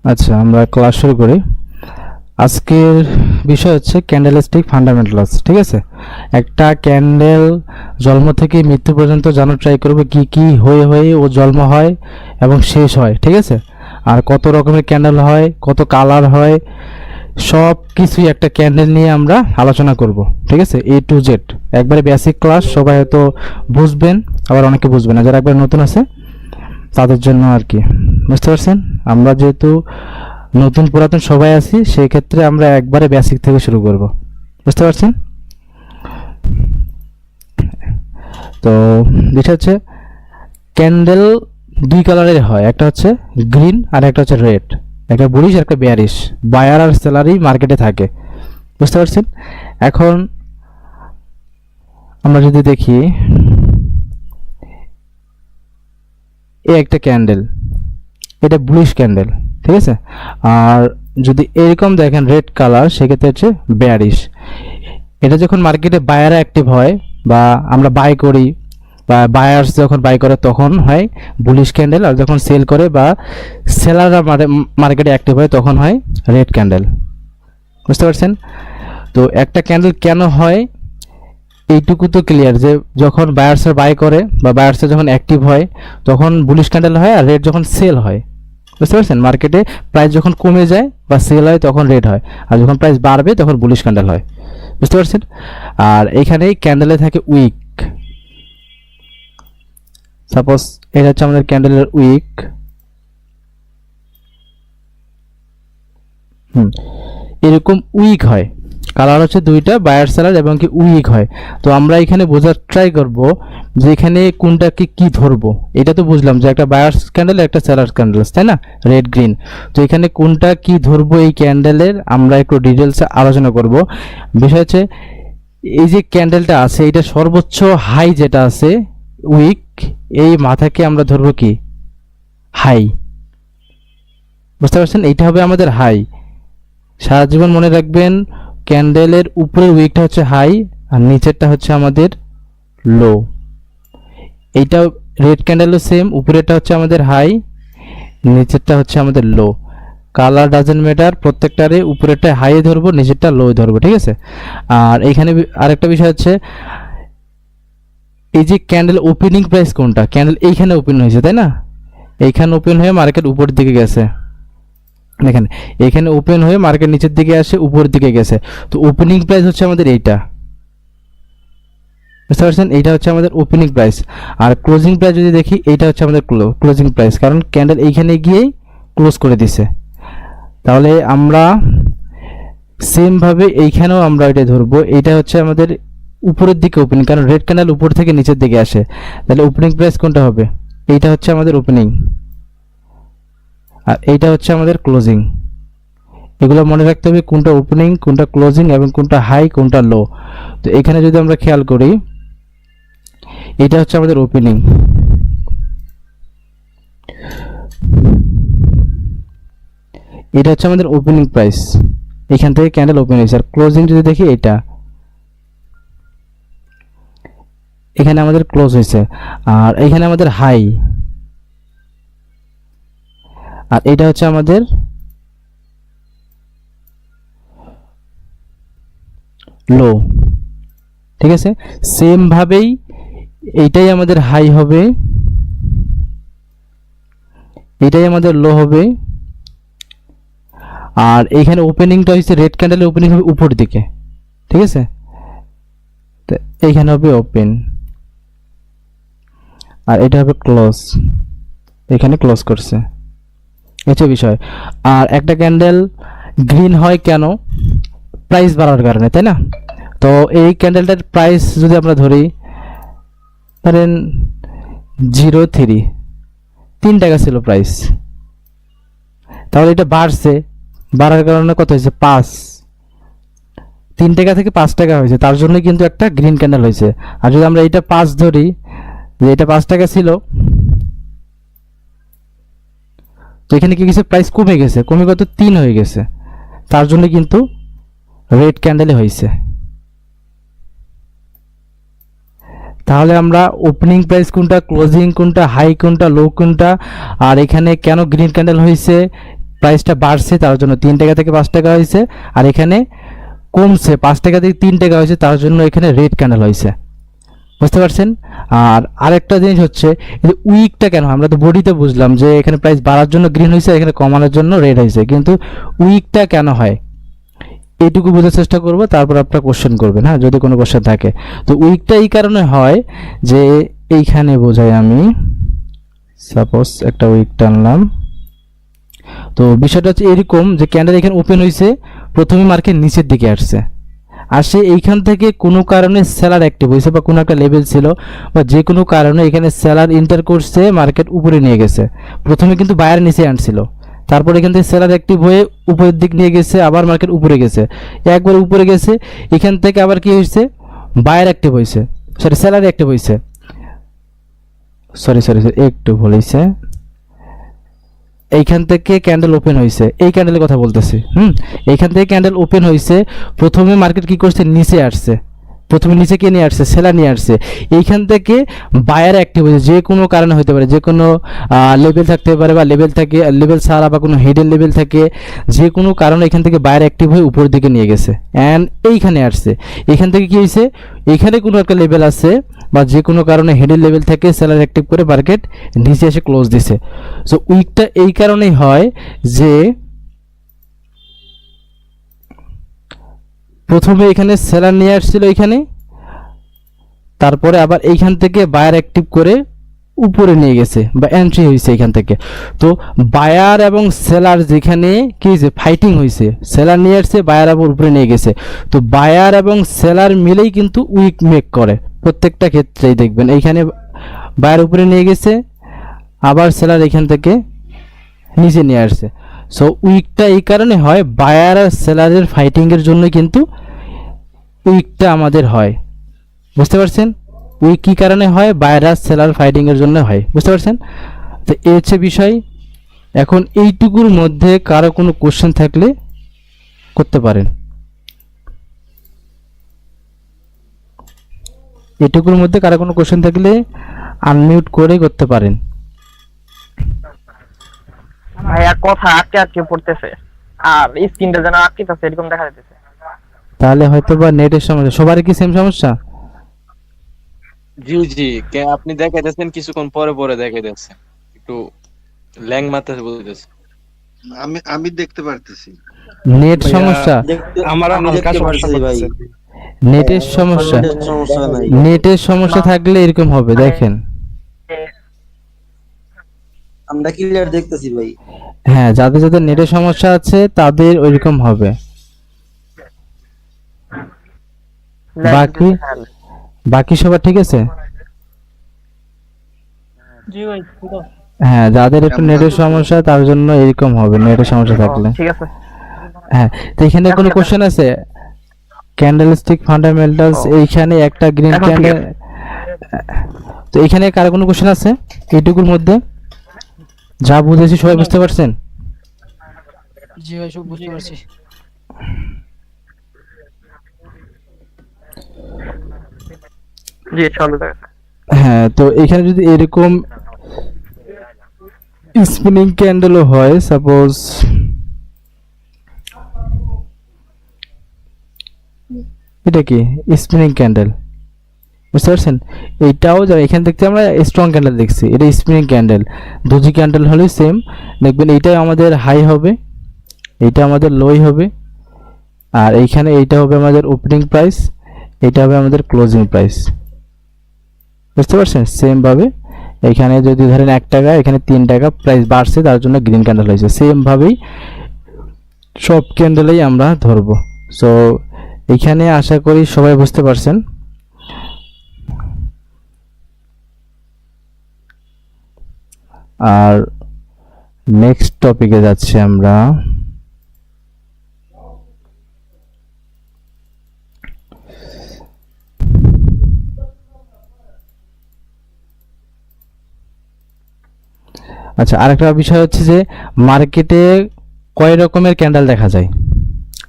আচ্ছা, আমরা ক্লাস শুরু করি। আজকের বিষয় হচ্ছে ক্যান্ডেলস্টিক ফান্ডামেন্টালস। ঠিক আছে, একটা ক্যান্ডেল জন্ম থেকে মৃত্যু পর্যন্ত জানার ট্রাই করবে কি কি হয়ে হয়ে ও জন্ম হয় এবং শেষ হয়। ঠিক আছে, আর কত রকমের ক্যান্ডেল হয়, কত কালার হয়, সব কিছুই একটা ক্যান্ডেল নিয়ে আমরা আলোচনা করব। ঠিক আছে, এ টু জেড একবারে বেসিক ক্লাস। সবাই হয়তো বুঝবেন, আবার অনেকে বুঝবেন না, যারা একবার নতুন আছে তাদের জন্য আর কি। বুঝতে পারছেন? আমরা যেহেতু নতুন পুরাতন সবাই আছি, সেই ক্ষেত্রে আমরা একবারে বেসিক থেকে শুরু করব। বুঝতে পারছেন? তো বিষয় হচ্ছে ক্যান্ডেল দুই কালারের হয়, একটা হচ্ছে গ্রিন আর একটা হচ্ছে রেড। একটা বুলিশ আর একটা বেয়ারিশ। বায়ার আর সেলারই মার্কেটে থাকে। বুঝতে পারছেন? এখন আমরা যদি দেখি, এই একটা ক্যান্ডেল, এটা বুলিশ ক্যান্ডেল। ঠিক আছে, আর যদি এরকম দেখেন রেড কালার, সেক্ষেত্রে হচ্ছে বেয়ারিশ। এটা যখন মার্কেটে বায়ার অ্যাক্টিভ হয় বা আমরা বাই করি, বা বায়ার্স যখন বাই করে তখন হয় বুলিশ ক্যান্ডেল, আর যখন সেল করে বা সেলাররা মার্কেটে অ্যাক্টিভ হয় তখন হয় রেড ক্যান্ডেল। বুঝতে পারছেন? তো একটা ক্যান্ডেল কেন হয় এইটুকু তো ক্লিয়ার, যে যখন বায়ার্সরা বাই করে বা বায়ার্সরা যখন অ্যাক্টিভ হয় তখন বুলিশ ক্যান্ডেল হয়, আর রেড যখন সেল হয়। বুঝতে পারছেন? মার্কেটে প্রাইস যখন কমে যায় বা সেল হয় তখন রেড হয়, আর যখন প্রাইস বাড়বে তখন বুলিশ ক্যান্ডেল হয়। বুঝতে পারছেন? আর এখানেই ক্যান্ডেলে থাকে উইক। সাপোজ এটা হচ্ছে আমাদের ক্যান্ডেলের উইক। এরকম উইক হয়, কালার হচ্ছে দুইটা, বায়ার সেলার, এবং কি উইক হয়। তো আমরা এখানে বোঝার ট্রাই করব যে এখানে কোনটাকে কি ধরবো। এটা তো বুঝলাম যে একটা বায়ার ক্যান্ডেল একটা সেলার ক্যান্ডেল, তাই না? Red green. তো এখানে কোনটা কি ধরবো এই ক্যান্ডেলের আমরা একটু ডিটেলসে আলোচনা করব। বিষয় হচ্ছে এই যে ক্যান্ডেলটা আছে, এটা সর্বোচ্চ হাই যেটা আছে উইক, এই মাথাকে আমরা ধরবো কি হাই। বুঝতে পারছেন? এইটা হবে আমাদের হাই। সারা জীবন মনে রাখবেন, ক্যান্ডেলের উপরের উইকটা হচ্ছে হাই আর নিচেরটা হচ্ছে আমাদের লো। এইটা রেড ক্যান্ডেলও সেম, উপরেরটা হচ্ছে আমাদের হাই, নিচেরটা হচ্ছে আমাদের লো। কালার ডাজেন্ট ম্যাটার, প্রত্যেকটারে উপরেরটা হাই ধরবো, নিচেরটা লো ধরবো। ঠিক আছে, আর এইখানে আরেকটা বিষয় হচ্ছে এই যে ক্যান্ডেল ওপেনিং প্রাইস কোনটা, ক্যান্ডেল এইখানে ওপেন হয়েছে, তাই না? এইখানে ওপেন হয়ে মার্কেট উপরের দিকে গেছে। দেখেন, এখানে ওপেন হয়ে মার্কেট নিচের দিকে আসে, উপরের দিকে গেছে। তো ওপেনিং প্রাইস হচ্ছে আমাদের এইটা। বুঝতে পারছেন? এইটা হচ্ছে আমাদের ওপেনিং প্রাইস। আর ক্লোজিং প্রাইস যদি দেখি, এইটা হচ্ছে আমাদের ক্লোজিং প্রাইস, কারণ ক্যান্ডেল এইখানে গিয়েই ক্লোজ করে দিছে। তাহলে আমরা সেম ভাবে এইখানেও আমরা এটা ধরবো, এইটা হচ্ছে আমাদের উপরের দিকে ওপেনিং, কারণ রেড ক্যান্ডেল উপর থেকে নিচের দিকে আসে। তাহলে ওপেনিং প্রাইস কোনটা হবে? এইটা হচ্ছে আমাদের ওপেনিং, আর এইটা হচ্ছে আমাদের ক্লোজিং। এগুলো মনে রাখতে হবে, কোনটা ওপেনিং, কোনটা ক্লোজিং, এবং কোনটা হাই, কোনটা লো। তো এখানে যদি আমরা খেয়াল করি, এটা হচ্ছে আমাদের ওপেনিং, এটা হচ্ছে আমাদের ওপেনিং প্রাইস, এখান থেকে ক্যান্ডেল ওপেন হয়েছে। আর ক্লোজিং যদি দেখি, এটা এখানে আমাদের ক্লোজ হয়েছে, আর এখানে আমাদের হাই, আর এটা হচ্ছে আমাদের লো। ঠিক আছে, সেম ভাবেই এইটাই আমাদের হাই হবে, এটাই আমাদের লো হবে, আর এইখানে ওপেনিংটা হচ্ছে রেড ক্যান্ডেলের ওপেনিং হবে উপর দিকে। ঠিক আছে, তো এইখানে হবে ওপেন, আর এটা হবে ক্লোজ, এখানে ক্লোজ করছে। হচ্ছে বিষয়। আর একটা ক্যান্ডেল গ্রিন হয় কেন? প্রাইস বাড়ার কারণে, তাই না? তো এই ক্যান্ডেলটার প্রাইস যদি আমরা ধরি, ধরেন 0.3, 3 টাকা ছিল প্রাইস, তাহলে এটা বাড়ছে, বাড়ার কারণে কত হয়েছে? 5, 3 টাকা থেকে 5 টাকা হয়েছে, তার জন্য কিন্তু একটা গ্রিন ক্যান্ডেল হয়েছে। আর যদি আমরা এটা 5 ধরি, যে এটা 5 টাকা ছিল, তো এখানে কি গেছে? প্রাইস কমে গেছে, কমে কত? 3 হয়ে গেছে, তার জন্য কিন্তু রেড ক্যান্ডেলে হয়েছে। তাহলে আমরা ওপেনিং প্রাইস কোনটা, ক্লোজিং কোনটা, হাই কোনটা, লো কোনটা, আর এখানে কেন গ্রিন ক্যান্ডেল হয়েছে, প্রাইসটা বাড়ছে তার জন্য 3 টাকা থেকে 5 টাকা হয়েছে, আর এখানে কমছে 5 টাকা থেকে 3 টাকা হয়েছে তার জন্য এখানে রেড ক্যান্ডেল হয়েছে। বুঝতে পারছেন? আর আরেকটা জিনিস হচ্ছে এই যে উইকটা কেন, আমরা তো বডিতে বুঝলাম যে এখানে প্রাইস বাড়ার জন্য গ্রিন হয়েছে, এখানে কমানোর জন্য রেড হয়েছে, কিন্তু উইকটা কেন হয় এইটুকু বোঝার চেষ্টা করব, তারপর আপনারা কোশ্চেন করবেন, হ্যাঁ, যদি কোনো কোশ্চেন থাকে। তো উইকটা এই কারণে হয় যে এইখানে বোঝাই আমি, সাপোজ একটা উইক টানলাম। তো বিষয়টা হচ্ছে এরকম যে ক্যান্ডেল এখানে ওপেন হয়েছে, প্রথমে মার্কেট নিচের দিকে আসে এইখান থেকে কোনো কারণে সেলার অ্যাক্টিভ হয়েছে বা কোনো একটা লেভেল ছিল বা যে কোনো কারণে এখানে সেলার এন্টার করছে, মার্কেট উপরে নিয়ে গেছে। প্রথমে কিন্তু বায়ার নিচে আনছিল, তারপর এখান থেকে সেলার অ্যাক্টিভ হয়ে উপরের দিক নিয়ে গেছে, আবার মার্কেট উপরে গেছে, একবার উপরে গেছে, এখান থেকে আবার কি হয়েছে, বায়ার অ্যাক্টিভ হয়েছে, সরি সেলার অ্যাক্টিভ হয়েছে, সরি একটু ভুল হয়েছে, এইখান থেকে ক্যান্ডেল ওপেন হয়েছে, এই ক্যান্ডেলের কথা বলতেছি। এইখান থেকে ক্যান্ডেল ওপেন হয়েছে, প্রথমে মার্কেট কি করছে, নিচে আসছে, প্রথমে নিচে কে নিয়ে আসছে, সেলার নিয়ে আসছে, এইখান থেকে বায়ার অ্যাক্টিভ হয়েছে, যে কোনো কারণে হতে পারে, যে কোনো লেভেল থাকতে পারে বা লেভেল থাকে, লেভেল ছাড়া বা কোনো হিডেন লেভেল থাকে, যে কোনো কারণে এখান থেকে বায়ার অ্যাক্টিভ হয়ে উপরের দিকে নিয়ে গেছে অ্যান্ড এইখানে আসছে। এখান থেকে কি হয়েছে, এখানে কোনো একটা লেভেল আছে বা যে কোনো কারণে হিডেন লেভেল থেকে সেলার অ্যাক্টিভ করে মার্কেট নিচে এসে ক্লোজ দিছে। সো উইকটা এই কারণেই হয় যে প্রথমে এখানে সেলার নিয়ে আসছিল এখানে, তারপরে আবার এইখান থেকে বায়ার অ্যাক্টিভ করে উপরে নিয়ে গেছে বা এন্ট্রি হয়েছে এখান থেকে। তো বায়ার এবং সেলার যেখানে কি হয়েছে, ফাইটিং হয়েছে, সেলার নিয়ে আসছে, বায়ার আবার উপরে নিয়ে গেছে। তো বায়ার এবং সেলার মিলেই কিন্তু উইক মেক করে, প্রত্যেকটা ক্ষেত্রেই দেখবেন এইখানে বায়ার উপরে নিয়ে গেছে, আবার সেলার এখান থেকে নিচে নিয়ে আসছে। সো উইকটা এই কারণে হয়, বায়ার আর সেলারের ফাইটিংয়ের জন্য কিন্তু উইকটা আমাদের হয়। বুঝতে পারছেন? উইক কী কারণে হয়, বায়ার আর সেলার ফাইটিংয়ের জন্য হয়। বুঝতে পারছেন? তো এই হচ্ছে বিষয়। এখন এইটুকুর মধ্যে কারো কোনো কোশ্চেন থাকলে করতে পারেন, এটুকুর মধ্যে কারো কোনো কোশ্চেন থাকলে আনমিউট করে করতে পারেন। ভাইয়া কথা আটকে আটকে পড়তেছে আর স্ক্রিনটা যেন আটকেতেছে এরকম দেখা যাচ্ছে। তাহলে হয়তো বা নেটের সমস্যা, সবারই কি সেম সমস্যা? জি জি, আপনি দেখাইতেছেন, কিছুক্ষণ পরে পরে দেখাইতেছেন, একটু ল্যাং মারতেছে বুঝতেছে। আমি আমি দেখতে পারতেছি। নেট সমস্যা, আমার আমি হালকা দেখতে সমস্যা পারতেছি ভাই। করতেছে। নেটের সমস্যা, নেটের সমস্যা নাই। নেটের সমস্যা থাকলে এরকম হবে, দেখেন। আমরা ক্লিয়ার দেখতেছি ভাই। হ্যাঁ, যাদের যাদের নেটের সমস্যা আছে তাদের ওইরকম হবে। বাকি বাকি সবার ঠিক আছে? জি ভাই ঠিক আছে। হ্যাঁ, যাদের একটু নেটের সমস্যা তার জন্য এরকম হবে, নেটের সমস্যা থাকলে। ঠিক আছে। হ্যাঁ, তো এখানে কোনো কোশ্চেন আছে? ক্যান্ডেলস্টিক ফান্ডামেন্টালস, এইখানে একটা গ্রিন এখন ঠিক ক্যান্ডেল। তো এখানে কার কোনো কোশ্চেন আছে এইটুকুর মধ্যে? যা বুঝেছি সবাই বুঝতে পারছেন? জি ভাই সব বুঝতে পারছি। জি চলো দেখা। হ্যাঁ, তো এখানে যদি এরকম স্পিনিং ক্যান্ডেলও হয়, সাপোজ এটা কি স্পিনিং ক্যান্ডেল, বুঝতে পারছেন? এইটাও যা এখান থেকে আমরা স্ট্রং ক্যান্ডেল দেখছি, এটা স্পিনিং ক্যান্ডেল। দুজি ক্যান্ডেল হলে সেম দেখবেন, এইটাই আমাদের হাই হবে, এইটা আমাদের লোই হবে, আর এইখানে এইটা হবে আমাদের ওপেনিং প্রাইস, এইটা হবে আমাদের ক্লোজিং প্রাইস। বুঝতে পারছেন? সেম ভাবে এখানে যদি ধরেন 1 টাকা, এখানে 3 টাকা প্রাইস বাড়ছে, তার জন্য গ্রিন ক্যান্ডেল হয়েছে। সেম ভাবেই সব ক্যান্ডেলেই আমরা ধরবো। সো এখানে আশা করি সবাই বুঝতে পারছেন। আর নেক্সট টপিকে যাচ্ছি আমরা। আচ্ছা, আরেকটা বিষয় হচ্ছে যে মার্কেটে কয় রকমের ক্যান্ডেল দেখা যায়,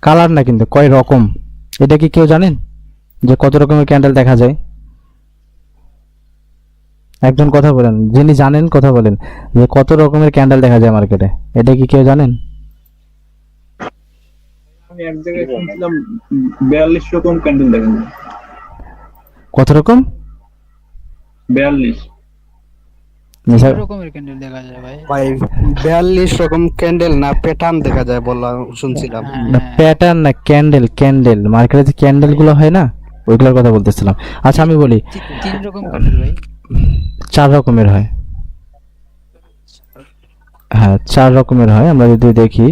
কালার না কিন্তু কয় রকম। এটা কি কেউ জানেন যে কত রকমের ক্যান্ডেল দেখা যায়? একজন কথা বলেন, যিনি জানেন কথা বলেন যে কত রকমের ক্যান্ডেল দেখা যায় মার্কেটে, এটা কি কেউ জানেন? আমি এক জায়গায় শুনছিলাম 42 রকম ক্যান্ডেল দেখা যায়। কত রকম? 42 তিন রকমের ক্যান্ডেল দেখা যায় ভাই। ভাই 42 রকম ক্যান্ডেল না প্যাটার্ন দেখা যায় বললাম শুনছিলাম। না প্যাটার্ন না, ক্যান্ডেল ক্যান্ডেল, মার্কেটে যে ক্যান্ডেল গুলো হয় না ওইগুলোর কথা বলতেছিলাম। আচ্ছা আমি বলি তিন রকম ক্যান্ডেল ভাই। 4 রকমের হয়। হ্যাঁ 4 রকমের হয়। আমরা যদি দেখি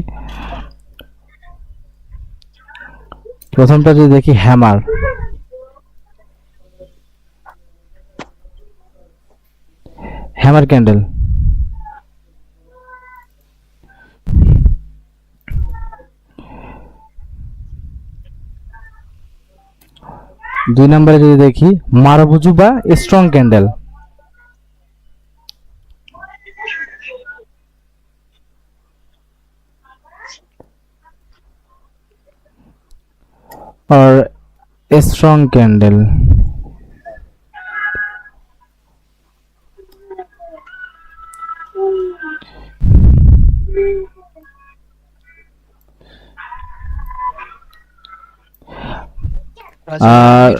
প্রথমটা যদি দেখি হ্যামার, হ্যামার ক্যান্ডেল। দুই নম্বরে যদি দেখি মারবুজু বা স্ট্রং ক্যান্ডেল। और स्ट्रॉन्ग कैंडल। আর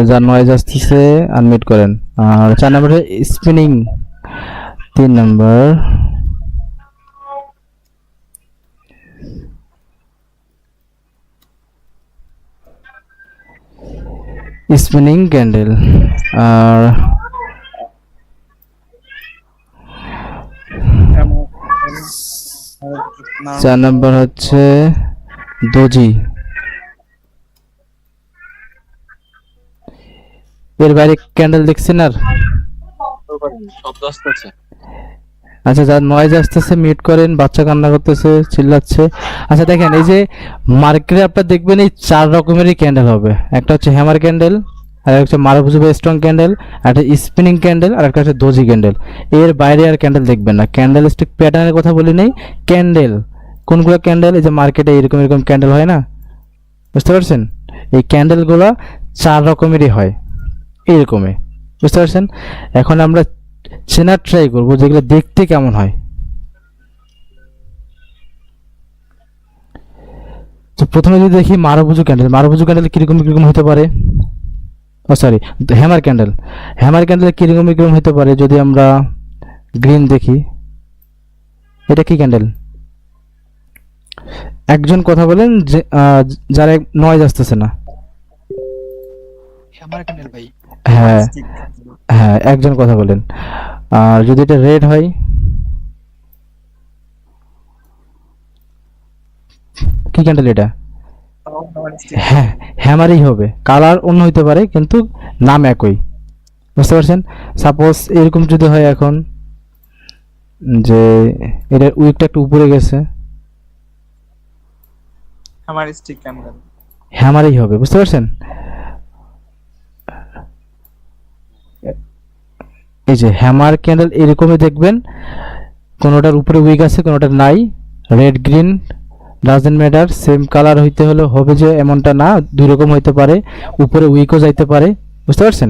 যা নয়েজ আসতেছে আনমিউট করেন। আর 4 নম্বরে স্পিনিং। 3 নম্বর স্পিনিং ক্যান্ডেল। আর 4 নম্বর হচ্ছে দোজি। এর বাইরে ক্যান্ডেল দেখছেন আর? শব্দ আসতেছে। আচ্ছা যার নয়েজ আসতেছে মিউট করেন, বাচ্চা কান্না করতেছে চিল্লাচ্ছে। আচ্ছা দেখেন এই যে মার্কেটে আপনারা দেখবেন এই 4 রকমেরই ক্যান্ডেল হবে। একটা হচ্ছে হ্যামার ক্যান্ডেল, আর একটা হচ্ছে মারুফুজু বা স্ট্রং ক্যান্ডেল, আর একটা স্পিনিং ক্যান্ডেল, আর একটা হচ্ছে দোজি ক্যান্ডেল। এর বাইরে আর ক্যান্ডেল দেখবেন না। ক্যান্ডেল স্টিক প্যাটার্নের কথা বলি নাই, ক্যান্ডেল কোনগুলো ক্যান্ডেল, এই যে মার্কেটে এরকম এরকম ক্যান্ডেল হয় না, বুঝতে পারছেন? এই ক্যান্ডেলগুলো 4 রকমেরই হয় এইরকমই, বুঝতে পারছেন? এখন আমরা চেনার ট্রাই করবো যেগুলো দেখতে কেমন হয়। তো প্রথমে যদি দেখি মারুফুজু ক্যান্ডেল, মারুফুজু ক্যান্ডেল কিরকম কিরকম হতে পারে, ও sorry hammer candle, hammer candle কিরকম কিরকম হতে পারে যদি আমরা গ্রিন দেখি। এটা কি ক্যান্ডেল? একজন কথা বলেন যে যারা নয়েজ আসতেছে না। আমার ক্যান্ডেল ভাই। হ্যাঁ হ্যাঁ একজন কথা বলেন। আর যদি এটা রেড হয়, কি ক্যান্ডেল এটা? হ্যাঁ হ্যামারই হবে, কালার অন্য হইতে পারে কিন্তু নাম একই, বুঝতে পারছেন? সাপোজ এরকম যদি হয় এখন যে এটার উইকটা একটু উপরে গেছে, আমার স্টিক ক্যান্ডেল হ্যামারই হবে, বুঝতে পারছেন? এই যে হ্যামার ক্যান্ডেল এরকমই দেখবেন, কোনোটার উপরে উইক আছে কোনোটার নাই। Red green doesn't matter, same colour হইতে হলে হবে যে এমনটা না, দুই রকম হইতে পারে, উপরে উইকও যাইতে পারে, বুঝতে পারছেন?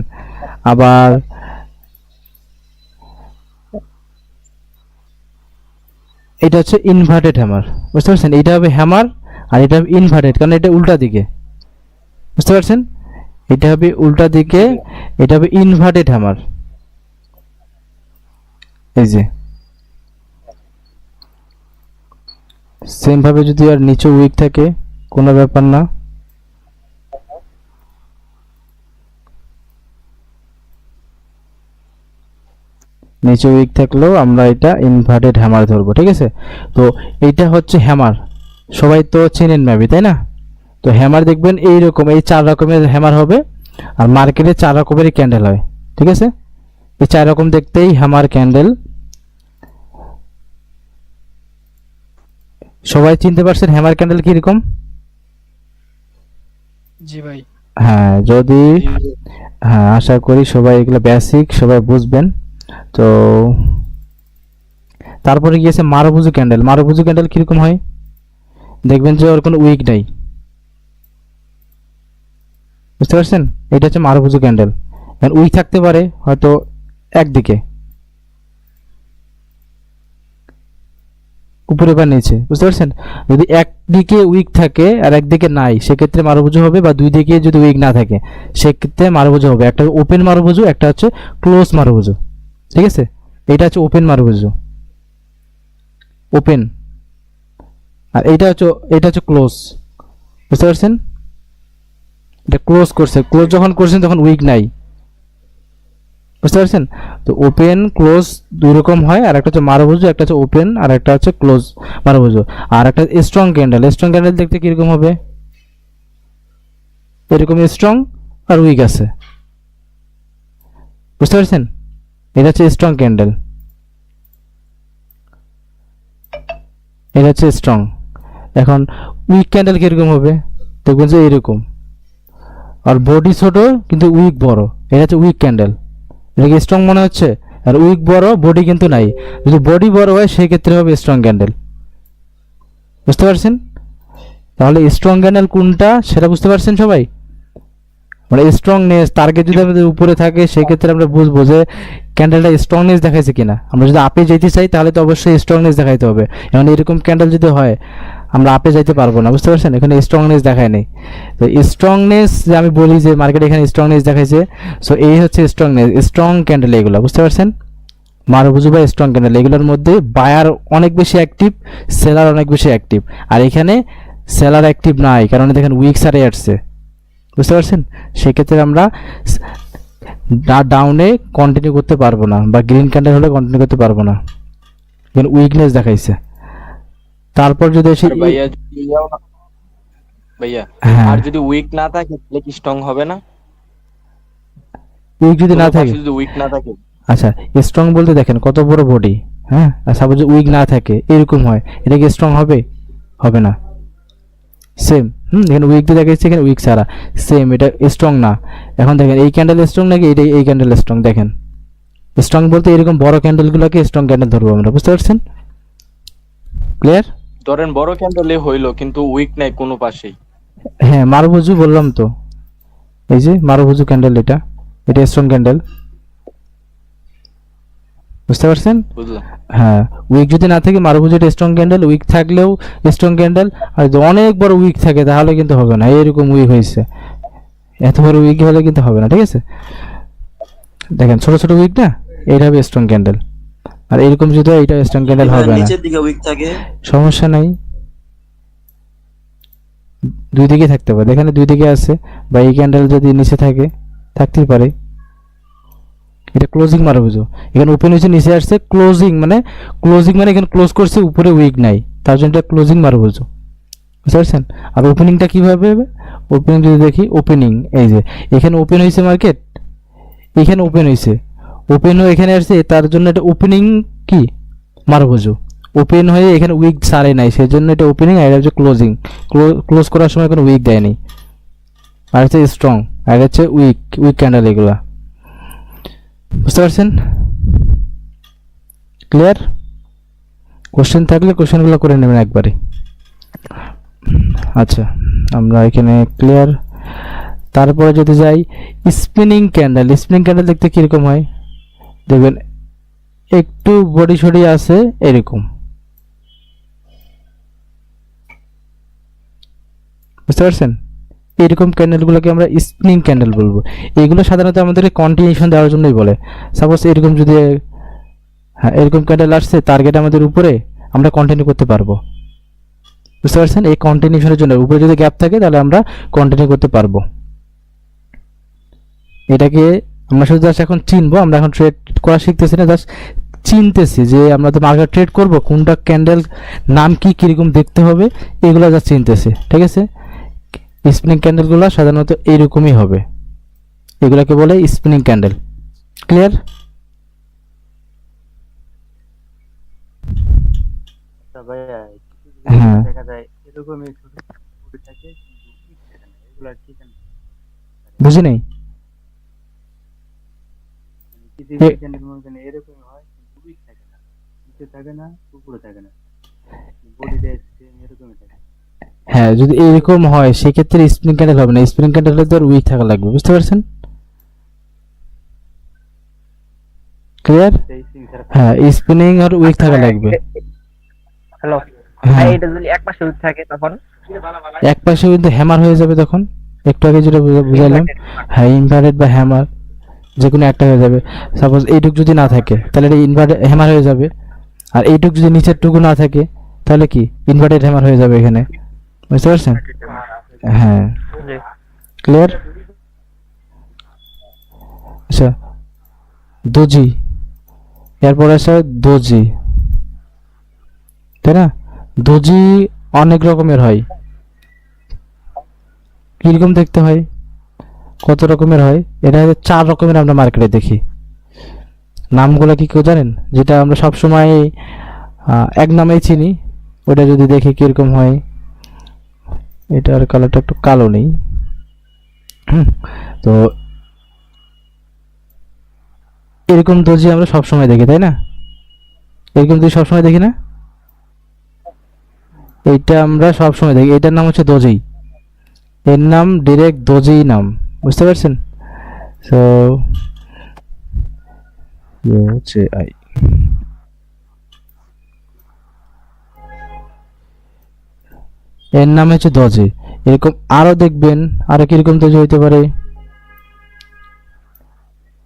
আবার এটা হচ্ছে ইনভার্টেড হ্যামার, বুঝতে পারছেন? এটা হবে হ্যামার আর এটা হবে ইনভার্টেড, কারণ এটা উল্টা দিকে, বুঝতে পারছেন? এটা হবে উল্টা দিকে, এটা হবে ইনভার্টেড হ্যামার। এই যে সেম ভাবে যদি আর নিচে উইক থাকে কোনো ব্যাপার না, নিচে উইক থাকলেও আমরা এটা ইনভার্টেড হ্যামার ধরবো, ঠিক আছে? তো এইটা হচ্ছে হ্যামার, সবাই তো চেনেন মেবি, তাই না? তো হ্যামার দেখবেন এইরকম, এই 4 রকমের হ্যামার হবে, আর মার্কেটে 4 রকমেরই ক্যান্ডেল হয়, ঠিক আছে? এই 4 রকম দেখতেই হ্যামার ক্যান্ডেল। সবাই চিনতে পারছেন হ্যামার ক্যান্ডেল কিরকম? জি ভাই। হ্যাঁ যদি হ্যাঁ আশা করি সবাই এগুলো বেসিক সবাই বুঝবেন। তো তারপরে গিয়েছে মারুফুজু ক্যান্ডেল। মারুফুজু ক্যান্ডেল কিরকম হয় দেখবেন যে ওর কোনো উইক নাই, বুঝতে পারছেন? এটা হচ্ছে মারুফুজু ক্যান্ডেল। উইক থাকতে পারে হয়তো একদিকে, উপরে বা নিচে, বুঝতে পারছেন? যদি একদিকে উইক থাকে আর একদিকে নাই সেক্ষেত্রে মারভুজ হবে, বা দুই দিকে যদি উইক না থাকে সেক্ষেত্রে মারভুজ হবে। একটা ওপেন মারভুজ, একটা হচ্ছে ক্লোজ মারভুজ, ঠিক আছে? এটা হচ্ছে ওপেন মারভুজ, ওপেন, আর এটা হচ্ছে ক্লোজ, বুঝতে পারছেন? এটা ক্লোজ করছে, ক্লোজ যখন করছেন তখন উইক নাই, বুঝতে পারছেন? তো ওপেন ক্লোজ দুই রকম হয়, আর একটা হচ্ছে মারভুজ, একটা হচ্ছে ওপেন আর একটা হচ্ছে ক্লোজ মারভুজ। আর একটা স্ট্রং ক্যান্ডেল দেখতে কিরকম হবে? এরকম স্ট্রং আর উইক আছে, বুঝতে পারছেন? এটা হচ্ছে স্ট্রং ক্যান্ডেল, এটা হচ্ছে স্ট্রং। এখন উইক ক্যান্ডেল কিরকম হবে? দেখবেন যে এরকম, আর বডি ছোট কিন্তু উইক বড়, এটা হচ্ছে উইক ক্যান্ডেল। এটা কি স্ট্রং মনে হচ্ছে? আর উইক বড়, বডি কিন্তু নাই। যদি বডি বড় হয় সেই ক্ষেত্রে হবে স্ট্রং ক্যান্ডেল, বুঝতে পারছেন? তাহলে স্ট্রং ক্যান্ডেল কোনটা সেটা বুঝতে পারছেন সবাই? মানে স্ট্রংনেস টার্গেট যদি আমাদের উপরে থাকে সেক্ষেত্রে আমরা বুঝবো যে ক্যান্ডেলটা স্ট্রংনেস দেখাইছে কিনা। আমরা যদি আপে যেতে চাই তাহলে তো অবশ্যই স্ট্রংনেস দেখাইতে হবে। এখন এরকম ক্যান্ডেল যদি হয় আমরা আপে যাইতে পারবো না, বুঝতে পারছেন? এখানে স্ট্রংনেস দেখায় নেই। তো স্ট্রংনেস যে আমি বলি যে মার্কেটে এখানে স্ট্রংনেস দেখাইছে, সো এই হচ্ছে স্ট্রংনেস, স্ট্রং ক্যান্ডেল এগুলো, বুঝতে পারছেন? মারভুজ বা স্ট্রং ক্যান্ডেল এগুলোর মধ্যে বায়ার অনেক বেশি অ্যাক্টিভ, সেলার অনেক বেশি অ্যাক্টিভ। আর এখানে সেলার অ্যাক্টিভ নাই, কারণ দেখেন উইক সারে আসছে, বুঝতে পারছেন? সেক্ষেত্রে আমরা ডাউনে কন্টিনিউ করতে পারবো না, বা গ্রিন ক্যান্ডেল হলে কন্টিনিউ করতে পারবো না, কারণ উইকনেস দেখাইছে। তারপর যদি এসে আর ভাইয়া হ্যাঁ, আর যদি উইক না থাকে তাহলে কি স্ট্রং হবে না? উইক যদি না কোনো থাকে, পাশে যদি উইক না থাকে, আচ্ছা স্ট্রং বলতে দেখেন কত বড় বডি, হ্যাঁ, আর সাপোজ উইক না থাকে এরকম হয়, এটা কি স্ট্রং হবে? হবে না। সেম এখানে উইক দিয়ে দেখাচ্ছে, এখানে উইক ছাড়া সেম, এটা স্ট্রং না। এখন দেখেন এই ক্যান্ডেল স্ট্রং নাকি এই ক্যান্ডেল স্ট্রং? দেখেন স্ট্রং বলতে এরকম বড় ক্যান্ডেলগুলোকে স্ট্রং ক্যান্ডেল ধরবো আমরা, বুঝতে পারছেন? ক্লিয়ার? ধরেন বড় ক্যান্ডেলে হইলো কিন্তু উইক নাই কোনো পাশেই, হ্যাঁ মারুভুজু বললাম তো, এই যে মারুভুজু ক্যান্ডেল, এটা স্ট্রং ক্যান্ডেল, বুঝতে পারছেন? বুঝলাম। হ্যাঁ, উইক যদি না থাকে মারুভুজু এটা স্ট্রং ক্যান্ডেল, উইক থাকলেও স্ট্রং ক্যান্ডেল। আর যদি অনেক বড় উইক থাকে তাহলে কিন্তু হবে না, এরকম উইক হয়েছে, এত বড় উইক হলে কিন্তু হবে না, ঠিক আছে? দেখেন ছোট ছোট উইক না, এটা হবে স্ট্রং ক্যান্ডেল। আর এরকম যদি হয় এটা স্ট্রং ক্যান্ডেল হবে না, নিচের দিকে উইক থাকে, সমস্যা নাই, দুই দিকে থাকতে পারে। এখানে দুই দিকে আছে, বা এই ক্যান্ডেল যদি নিচে থাকে থাকতেই পারে। এটা ক্লোজিং মারভুজ, এখানে ওপেন হয়েছে নিচে আসছে, ক্লোজিং মানে এখানে ক্লোজ করছে, উপরে উইক নাই, তার জন্য এটা ক্লোজিং মারভুজ, বুঝতে পারছেন? আর ওপেনিংটা কিভাবে হবে? ওপেনিং যদি দেখি, ওপেনিং এই যে এখানে ওপেন হয়েছে মার্কেট, এখানে ওপেন হয়েছে, ওপেন হয়ে এখানে আসছে, তার জন্য এটা ওপেনিং কি মারভুজ, ওপেন হয়ে এখানে উইক ছাড়ে নাই, সেই জন্য এটা ওপেনিং। আর এটা হচ্ছে ক্লোজিং, ক্লোজ করার সময় কোনো উইক দেয়নি। আর হচ্ছে স্ট্রং, আর হচ্ছে উইক ক্যান্ডেল, এগুলা বুঝতে পারছেন? ক্লিয়ার? কোশ্চেন থাকলে কোশ্চেনগুলো করে নেবেন একবারে। আচ্ছা আমরা এখানে ক্লিয়ার। তারপরে যদি যাই স্পিনিং ক্যান্ডেল দেখতে কিরকম হয়? দেখবেন একটু বডি সডি আছে এরকম, বুঝতে পারছেন? এরকম ক্যান্ডেলগুলোকে আমরা স্পিনিং ক্যান্ডেল বলবো। এগুলো সাধারণত আমাদের কন্টিনিউশন দেওয়ার জন্যই বলে। সাপোজ এরকম যদি হ্যাঁ এরকম ক্যান্ডেল আসছে টার্গেট আমাদের উপরে, আমরা কন্টিনিউ করতে পারবো, বুঝতে পারছেন? এই কন্টিনিউশনের জন্য উপরে যদি গ্যাপ থাকে তাহলে আমরা কন্টিনিউ করতে পারবো। এটাকে আমরা শুধু জাস্ট এখন চিনবো, আমরা এখন ট্রেড করা শিখতেছি না, জাস্ট চিনতেছি যে আমরা তো মার্কেট ট্রেড করবো, কোনটা ক্যান্ডেল নাম কি কিরকম দেখতে হবে এগুলো জাস্ট চিনতেছি, ঠিক আছে? স্পিনিং ক্যান্ডেলগুলো সাধারণত এইরকমই হবে, এগুলোকে বলে স্পিনিং ক্যান্ডেল। ক্লিয়ার? হ্যাঁ বুঝি নাই, হ্যাঁ যদি এরকম হয় সেক্ষেত্রে স্প্রিং ক্যান্ডেল হবে না, স্প্রিং ক্যান্ডেল হলে তো উইক থাকা লাগবে, বুঝতে পারছেন? ক্লিয়ার? হ্যাঁ স্পিনিং আর উইক থাকা লাগবে। হ্যালো হ্যাঁ এটা যদি এক পাশে উইক থাকে তখন এক পাশে কিন্তু হ্যামার হয়ে যাবে তখন, একটু আগে যেটা বুঝাইলাম। হ্যাঁ ইনভার্টেড বা হ্যামার যে কোনো একটা হয়ে যাবে। সাপোজ এইটুক যদি না থাকে তাহলে এটা ইনভার্টেড হ্যামার হয়ে যাবে, আর এইটুক যদি নিচের টুকু না থাকে তাহলে কি ইনভার্টেড হ্যামার হয়ে যাবে এখানে, বুঝতে পারছেন? হ্যাঁ জি ক্লিয়ার। আচ্ছা দোজি, এরপর আছে দোজি, তাই না? দোজি অনেক রকমের হয়, কিরকম দেখতে হয়, কত রকমের হয়? এটা 4 রকমের আমরা মার্কেটে দেখি। নামগুলো কি কেউ জানেন? যেটা আমরা সব সময় এক নামেই চিনি, ওটা যদি দেখি কিরকম হয়। এটার কালারটা একটু কালো নেই। তো এরকম দর্জি আমরা সব সময় দেখি, তাই না? এরকম দর্জি সব সময় দেখি না? এইটা আমরা সব সময় দেখি, এটার নাম হচ্ছে দোজি, এর নাম ডিরেক্ট দোজি নাম, বুঝতে পারছেন? সো হচ্ছে আই এর নাম হচ্ছে দোজি। এরকম আরো দেখবেন, আরো কিরকম দোজি হইতে পারে,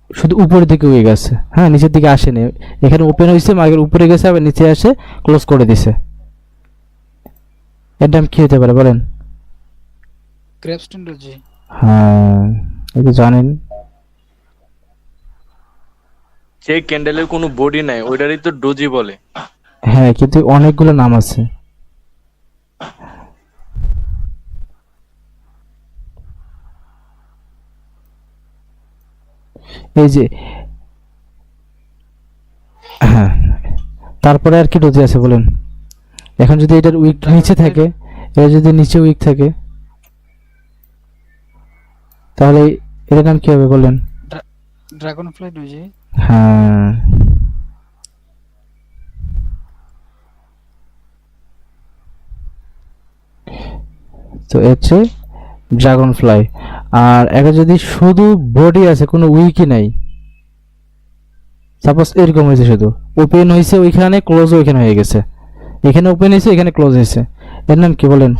শুধু উপরের দিকে হয়ে গেছে, হ্যাঁ নিচের দিকে আসেনি, এখানে ওপেন হয়েছে মার্কেট উপরে গেছে আবার নিচে আসে ক্লোজ করে দিছে। এর নাম কি হতে পারে বলেন? ক্রেপস্টন ডোজি। হ্যাঁ এটা জানেন। যে ক্যান্ডেলের কোনো বডি নাই ওইটারই তো ডোজি বলে। হ্যাঁ কিন্তু অনেকগুলো নাম আছে। এই যে হ্যাঁ, তারপরে আর কি ডোজি আছে বলেন? এখন যদি এটার উইক নিচে থাকে, এটা যদি নিচে উইক থাকে তাহলে এটার নাম কি হবে বলেন? Dragon fly doji. হ্যাঁ তো হচ্ছে ড্রাগন ফ্লাই। আর এটা যদি শুধু বডি আছে কোনো উইকই নাই, সাপোজ এরকম হয়েছে, শুধু ওপেন হয়েছে ওইখানে ক্লোজ ওইখানে হয়ে গেছে, এখানে ওপেন হয়েছে এখানে ক্লোজ হয়েছে, এর নাম কি বলেন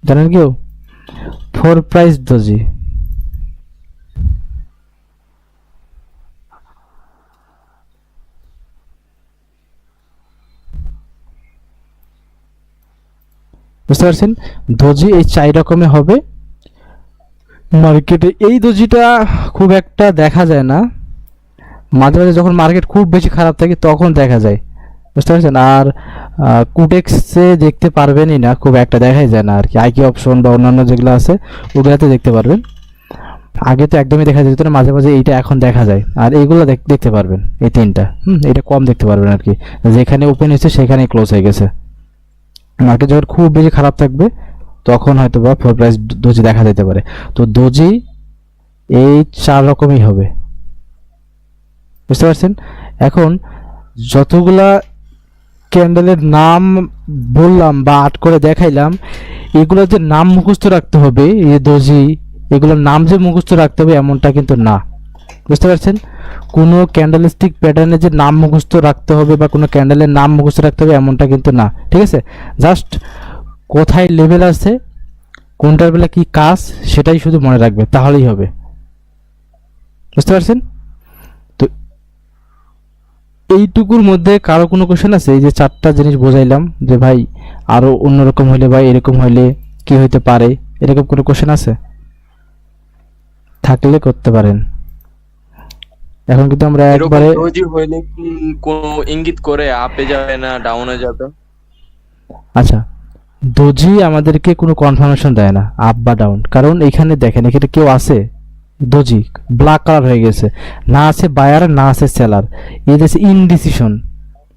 জানেন কেউ? 4 প্রাইস ডোজি। বুঝতে পারছেন? দোজি এই 4 রকমের হবে মার্কেটে। এই দোজিটা খুব একটা দেখা যায় না, মাঝে মাঝে যখন মার্কেট খুব বেশি খারাপ থাকে তখন দেখা যায়, বুঝতে পারছেন? আর কুটেক্সে দেখতে পারবেনই না, খুব একটা দেখাই যায় না আর কি। আইকি অপশন বা অন্যান্য যেগুলো আছে ওগুলাতে দেখতে পারবেন, আগে তো একদমই দেখা যেত না, মাঝে মাঝে এইটা এখন দেখা যায়। আর এইগুলো দেখতে পারবেন, এই 3টা এটা কম দেখতে পারবেন আর কি, যেখানে ওপেন হয়েছে সেখানেই ক্লোজ হয়ে গেছে। মার্কেট যখন খুব বেশি খারাপ থাকবে তখন হয়তো বা 4 প্রাইস দোজি দেখা যেতে পারে। তো দোজি এই 4 রকমই হবে, বুঝতে পারছেন? এখন যতগুলা ক্যান্ডেলের নাম বললাম বা আট করে দেখাইলাম, এগুলোর যে নাম মুখস্থ রাখতে হবে, এই দোজি এগুলোর নাম যে মুখস্থ রাখতে হবে এমনটা কিন্তু না, বুঝতে পারছেন? কোনো ক্যান্ডেলস্টিক প্যাটার্নে যে নাম মুখস্থ রাখতে হবে বা কোনো ক্যান্ডেলের নাম মুখস্থ রাখতে হবে এমনটা কিন্তু না, ঠিক আছে? জাস্ট কোথায় লেভেল আছে, কোনটার বেলা কি কাজ সেটাই শুধু মনে রাখবে, তাহলেই হবে, বুঝতে পারছেন? তো এইটুকুর মধ্যে কারো কোনো কোশ্চেন আছে? এই যে 4টা জিনিস বোঝাইলাম যে ভাই আরো অন্যরকম হইলে বা এরকম হইলে কি হইতে পারে, এরকম কোনো কোশ্চেন আছে? থাকলে করতে পারেন। এখন কিন্তু আমরা এরকম একবারে ডোজি হইলে কি কোনো ইঙ্গিত করে আপে যাবে না ডাউনে যাবে? আচ্ছা দোজি আমাদেরকে কোনো কনফার্মেশন দেয় না আপ বা ডাউন, কারণ এখানে দেখেন এখানে কেউ আছে, দোজি ব্ল্যাক কালার হয়ে গেছে, না আছে বায়ার না আছে সেলার, এই যে ইনডিসিশন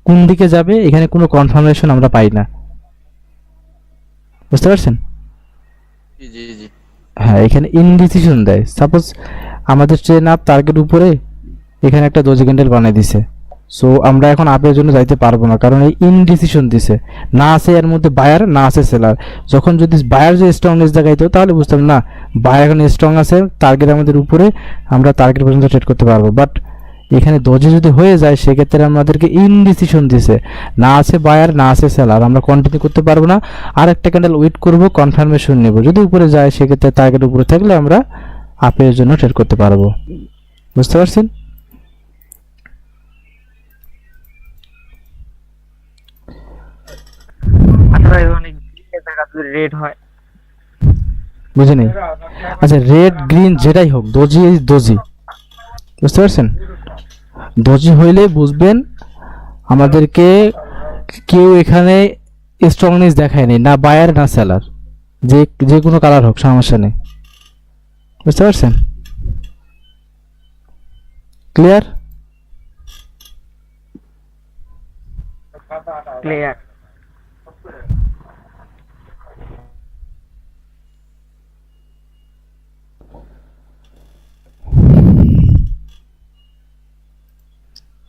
কোন দিকে যাবে এখানে কোনো কনফার্মেশন আমরা পাই না, বুঝতে পারছেন? জি জি জি। হ্যাঁ এখানে ইনডিসিশন দেয়। সাপোজ আমাদের ট্রেন আপ টার্গেট উপরে, এখানে একটা দোজি ক্যান্ডেল বানিয়ে দিছে, সো আমরা এখন আপের জন্য যাইতে পারবো না, কারণ এই ইনডিসিশন দিছে, না আছে এর মধ্যে বায়ার না আছে সেলার। যখন যদি বায়ার যে স্ট্রংনেস দেখাইতো তাহলে বুঝতাম না বায়ার এখন স্ট্রং আছে, টার্গেট আমাদের উপরে, আমরা টার্গেট পর্যন্ত ট্রেড করতে পারবো। বাট এখানে দোজি যদি হয়ে যায় সেক্ষেত্রে আমাদেরকে ইনডিসিশন দিছে, না আছে বায়ার না আছে সেলার, আমরা কন্টিনিউ করতে পারবো না। আর একটা ক্যান্ডেল ওয়েট করব, কনফার্মেশন নেব, যদি উপরে যায় সেক্ষেত্রে টার্গেট উপরে থাকলে আমরা আপের জন্য ট্রেড করতে পারবো। বুঝতে পারছেন? আচ্ছা ভাই অনেক জায়গা যদি রেড হয় বুঝে নেই? আচ্ছা রেড গ্রিন যেটাই হোক, দোজি ইজ দোজি। বুঝতে পারছেন? দোজি হইলে বুঝবেন আমাদেরকে কেউ এখানে স্ট্রংনেস দেখায়নি, না বায়ার না সেলার, যে কোনো কালার হোক সমস্যা নেই। বুঝতে পারছেন? ক্লিয়ার? ক্লিয়ার।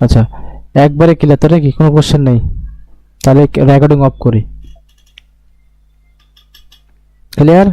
আচ্ছা একবারে ক্লিয়ার তো নাকি? কোনো কোশ্চেন নেই? তাহলে রেকর্ডিং অফ করি। ক্লিয়ার?